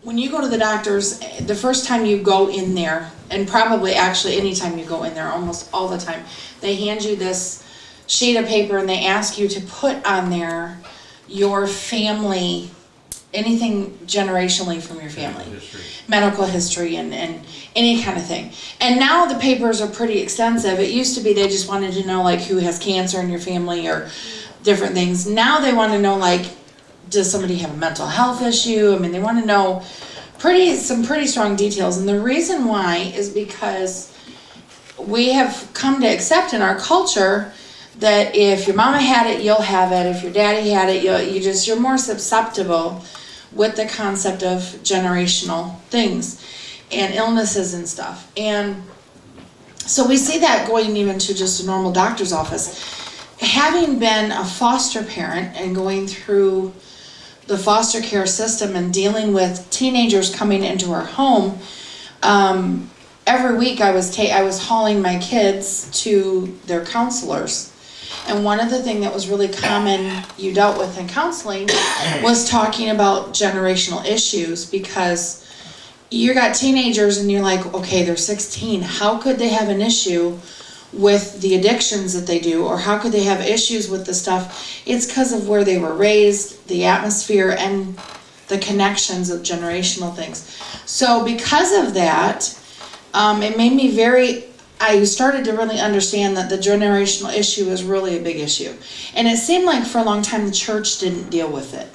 when you go to the doctors, the first time you go in there, and probably actually anytime you go in there, almost all the time, they hand you this sheet of paper and they ask you to put on there your family, anything generationally from your family, medical history and any kind of thing. And now the papers are pretty extensive. It used to be they just wanted to know like who has cancer in your family or different things. Now they want to know like, does somebody have a mental health issue? I mean, they want to know some pretty strong details. And the reason why is because we have come to accept in our culture that if your mama had it, you'll have it. If your daddy had it, you're more susceptible with the concept of generational things and illnesses and stuff. And so we see that going even to just a normal doctor's office. Having been a foster parent and going through the foster care system and dealing with teenagers coming into our home, every week I was hauling my kids to their counselors. And one of the things that was really common you dealt with in counseling was talking about generational issues, because you got teenagers and you're like, okay, they're 16. How could they have an issue with the addictions that they do? Or how could they have issues with the stuff? It's because of where they were raised, the atmosphere, and the connections of generational things. So because of that, it made me I started to really understand that the generational issue is really a big issue. And it seemed like for a long time the church didn't deal with it.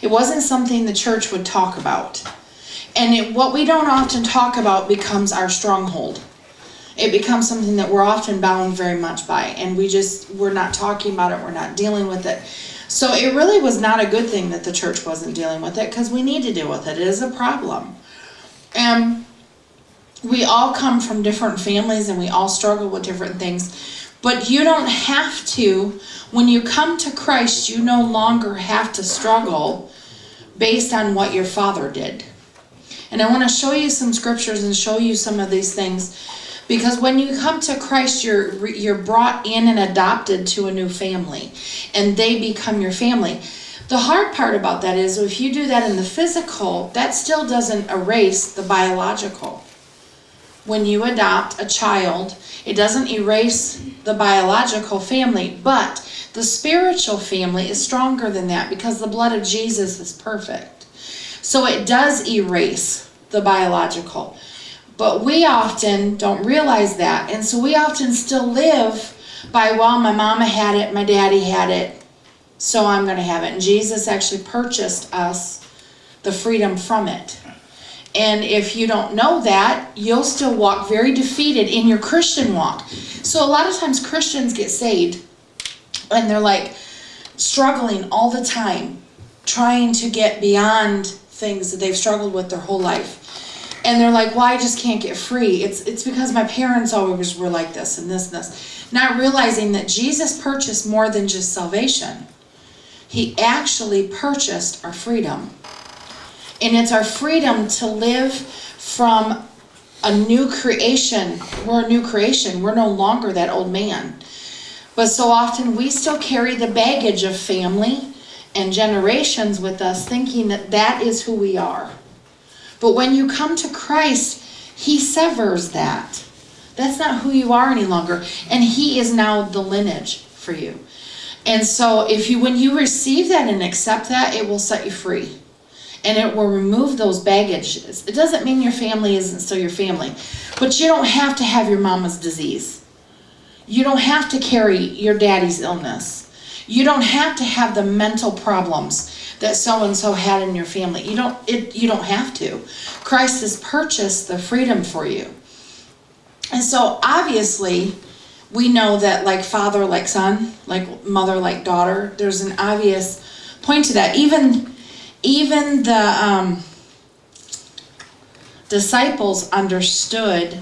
It wasn't something the church would talk about. And what we don't often talk about becomes our stronghold. It becomes something that we're often bound very much by. And we're not talking about it, we're not dealing with it. So it really was not a good thing that the church wasn't dealing with it, because we need to deal with it. It is a problem. And we all come from different families and we all struggle with different things. But you don't have to. When you come to Christ, you no longer have to struggle based on what your father did. And I want to show you some scriptures and show you some of these things. Because when you come to Christ, you're brought in and adopted to a new family. And they become your family. The hard part about that is if you do that in the physical, that still doesn't erase the biological. When you adopt a child, it doesn't erase the biological family, but the spiritual family is stronger than that because the blood of Jesus is perfect. So it does erase the biological. But we often don't realize that. And so we often still live by, well, my mama had it, my daddy had it, so I'm going to have it. And Jesus actually purchased us the freedom from it. And if you don't know that, you'll still walk very defeated in your Christian walk. So a lot of times Christians get saved and they're like struggling all the time, trying to get beyond things that they've struggled with their whole life. And they're like, well, I just can't get free. It's because my parents always were like this and this and this. Not realizing that Jesus purchased more than just salvation. He actually purchased our freedom. And it's our freedom to live from a new creation. We're a new creation. We're no longer that old man. But so often we still carry the baggage of family and generations with us, thinking that that is who we are. But when you come to Christ, He severs that. That's not who you are any longer. And He is now the lineage for you. And so when you receive that and accept that, it will set you free. And it will remove those baggages. It doesn't mean your family isn't still your family. But you don't have to have your mama's disease. You don't have to carry your daddy's illness. You don't have to have the mental problems that so-and-so had in your family. You don't have to. Christ has purchased the freedom for you. And so obviously, we know that like father, like son, like mother, like daughter, there's an obvious point to that. Even the disciples understood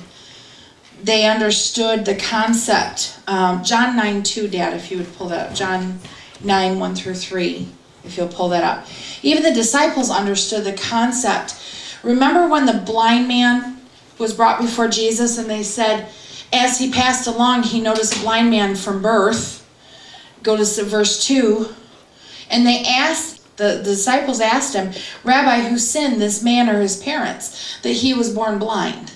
the concept. John 9:2, Dad, if you would pull that up. John 9:1-3, if you'll pull that up. Even the disciples understood the concept. Remember when the blind man was brought before Jesus and they said, as he passed along, he noticed a blind man from birth. Go to verse 2. And they asked The disciples asked him, Rabbi, who sinned, this man or his parents, that he was born blind?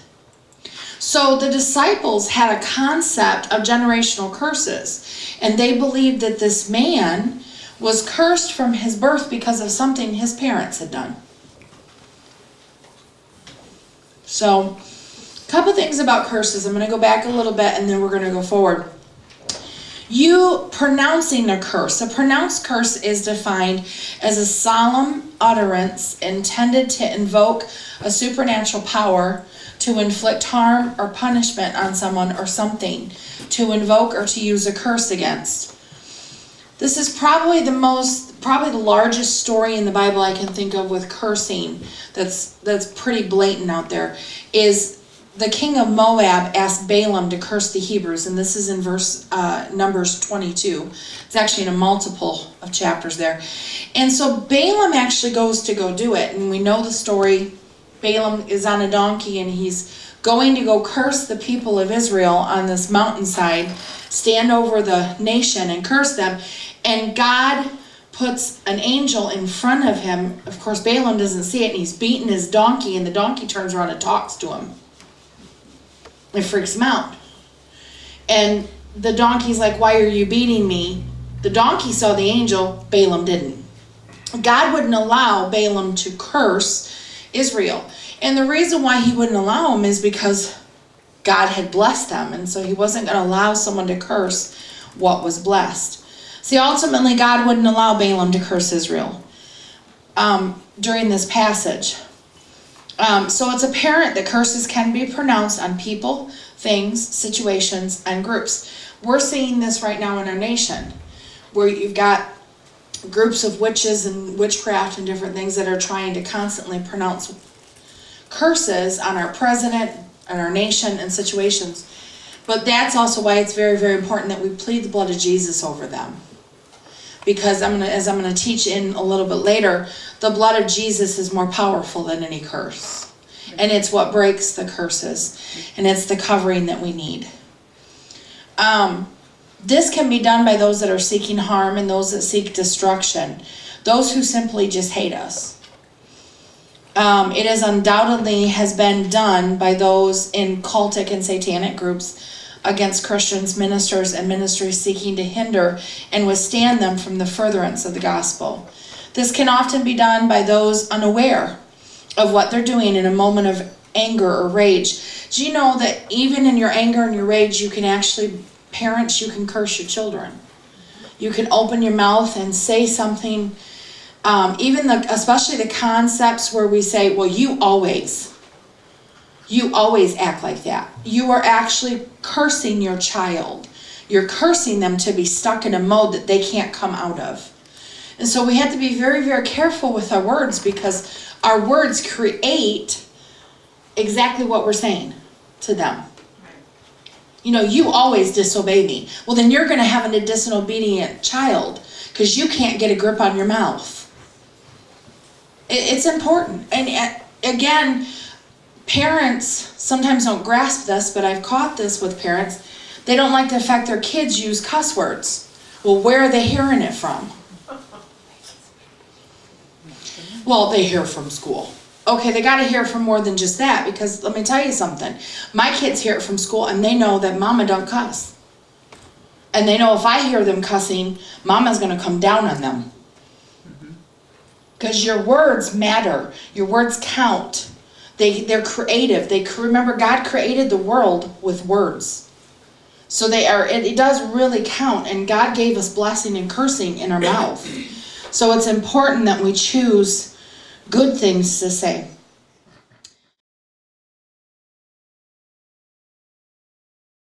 So the disciples had a concept of generational curses, and they believed that this man was cursed from his birth because of something his parents had done. So, a couple things about curses. I'm going to go back a little bit and then we're going to go forward. You pronouncing a curse. A pronounced curse is defined as a solemn utterance intended to invoke a supernatural power to inflict harm or punishment on someone or something, to invoke or to use a curse against. This is probably the largest story in the Bible I can think of with cursing that's pretty blatant out there, is the king of Moab asked Balaam to curse the Hebrews, and this is in Numbers 22. It's actually in a multiple of chapters there. And so Balaam actually goes to go do it, and we know the story. Balaam is on a donkey, and he's going to go curse the people of Israel on this mountainside, stand over the nation and curse them, and God puts an angel in front of him. Of course, Balaam doesn't see it, and he's beating his donkey, and the donkey turns around and talks to him. It freaks him out. And the donkey's like, why are you beating me? The donkey saw the angel, Balaam didn't. God wouldn't allow Balaam to curse Israel. And the reason why he wouldn't allow him is because God had blessed them. And so he wasn't going to allow someone to curse what was blessed. See, ultimately, God wouldn't allow Balaam to curse Israel during this passage. So it's apparent that curses can be pronounced on people, things, situations, and groups. We're seeing this right now in our nation, where you've got groups of witches and witchcraft and different things that are trying to constantly pronounce curses on our president and our nation and situations. But that's also why it's very, very important that we plead the blood of Jesus over them. Because as I'm going to teach in a little bit later, the blood of Jesus is more powerful than any curse. And it's what breaks the curses. And it's the covering that we need. This can be done by those that are seeking harm and those that seek destruction. Those who simply just hate us. It is undoubtedly has been done by those in cultic and satanic groups against Christians, ministers, and ministries seeking to hinder and withstand them from the furtherance of the gospel. This can often be done by those unaware of what they're doing in a moment of anger or rage. Do you know that even in your anger and your rage, you can actually, parents, you can curse your children. You can open your mouth and say something, especially the concepts where we say, well, you always act like that. You are actually cursing your child. You're cursing them to be stuck in a mode that they can't come out of. And so we have to be very, very careful with our words, because our words create exactly what we're saying to them. You know, you always disobey me. Well, then you're going to have a disobedient child because you can't get a grip on your mouth. It's important. And again, parents sometimes don't grasp this, but I've caught this with parents. They don't like the fact their kids use cuss words. Well, where are they hearing it from? Well, they hear from school. Okay, they got to hear from more than just that, because let me tell you something. My kids hear it from school, and they know that mama don't cuss. And they know if I hear them cussing, mama's going to come down on them. Because your words matter. Your words count. They're creative. Remember, God created the world with words. So it does really count, and God gave us blessing and cursing in our mouth. So it's important that we choose good things to say.